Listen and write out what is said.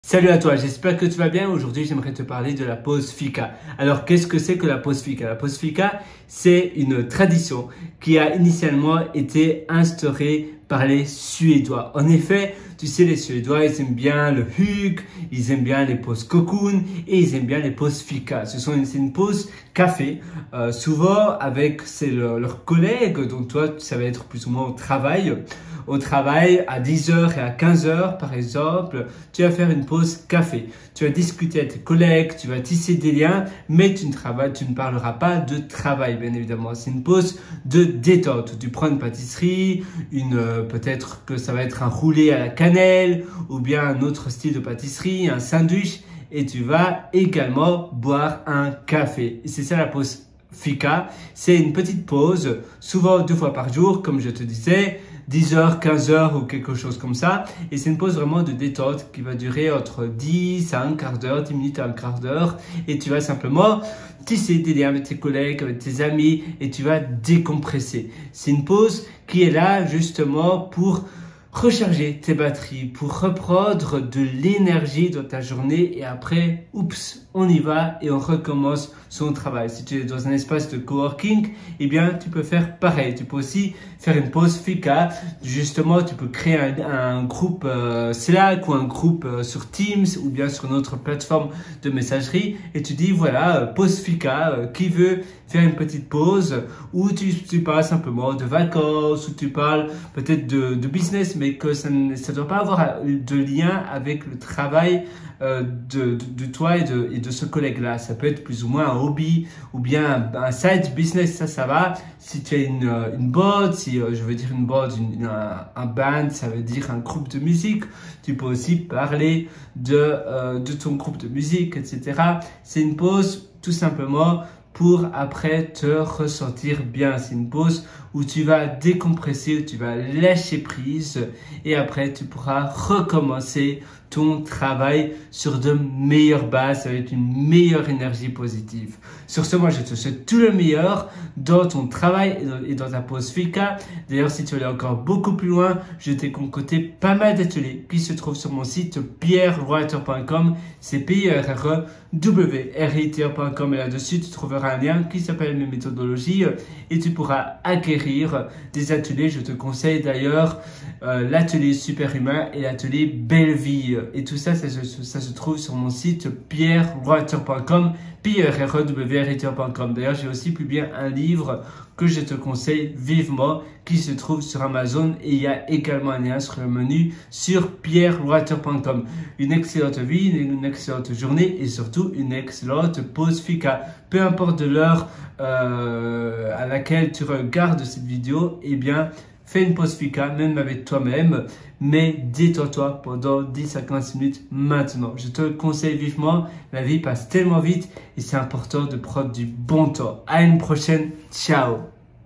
Salut à toi, j'espère que tu vas bien. Aujourd'hui, j'aimerais te parler de la pause fika. Alors, qu'est-ce que c'est que la pause fika? La pause fika, c'est une tradition qui a initialement été instaurée par les Suédois. En effet, tu sais, les Suédois, ils aiment bien le hug, ils aiment bien les pauses cocoon et ils aiment bien les pauses fika. C'est une pause café, souvent avec leurs collègues, donc toi, ça va être plus ou moins au travail. Au travail, à 10h et à 15h, par exemple, tu vas faire une pause café. Tu vas discuter avec tes collègues, tu vas tisser des liens, mais tu ne parleras pas de travail, bien évidemment. C'est une pause de détente. Tu prends une pâtisserie, peut-être que ça va être un roulé à la cannelle, ou bien un autre style de pâtisserie, un sandwich, et tu vas également boire un café. Et c'est ça la pause fika. C'est une petite pause, souvent 2 fois par jour, comme je te disais, 10h, 15h ou quelque chose comme ça. Et c'est une pause vraiment de détente qui va durer entre 10 à un quart d'heure, 10 minutes à un quart d'heure. Et tu vas simplement tisser des liens avec tes collègues, avec tes amis et tu vas décompresser. C'est une pause qui est là justement pour recharger tes batteries, pour reprendre de l'énergie dans ta journée et après, oups, on y va et on recommence son travail. Si tu es dans un espace de coworking, eh bien, tu peux faire pareil. Tu peux aussi faire une pause fika. Justement, tu peux créer un groupe Slack ou un groupe sur Teams ou bien sur une autre plateforme de messagerie et tu dis, voilà, pause fika, qui veut faire une petite pause où tu parles simplement de vacances, où tu parles peut-être de business, mais que ça ne doit pas avoir de lien avec le travail de toi et de ce collègue-là. Ça peut être plus ou moins un hobby ou bien un side business, ça va. Si tu as une board, si je veux dire une board, un band, ça veut dire un groupe de musique, tu peux aussi parler de ton groupe de musique, etc. C'est une pause tout simplement pour après te ressentir bien. C'est une pause où tu vas décompresser, où tu vas lâcher prise et après tu pourras recommencer ton travail sur de meilleures bases avec une meilleure énergie positive. Sur ce, moi je te souhaite tout le meilleur dans ton travail et dans ta pause fika. D'ailleurs, si tu veux aller encore beaucoup plus loin, je t'ai concocté pas mal d'ateliers qui se trouvent sur mon site pierrewriter.com. C'est pierrewriter.com et là-dessus tu trouveras un lien qui s'appelle mes méthodologies et tu pourras acquérir des ateliers. Je te conseille d'ailleurs l'atelier Superhumain et l'atelier Belle Vie. Et tout ça, ça se trouve sur mon site pierrewriter.com, pierrewriter.com. D'ailleurs, j'ai aussi publié un livre que je te conseille vivement qui se trouve sur Amazon et il y a également un lien sur le menu sur pierrewriter.com. Une excellente vie, une excellente journée et surtout une excellente pause fika. Peu importe de l'heure à laquelle tu regardes cette vidéo, eh bien, fais une pause fika, même avec toi-même, mais détends-toi pendant 10 à 15 minutes maintenant. Je te le conseille vivement, la vie passe tellement vite et c'est important de prendre du bon temps. À une prochaine, ciao!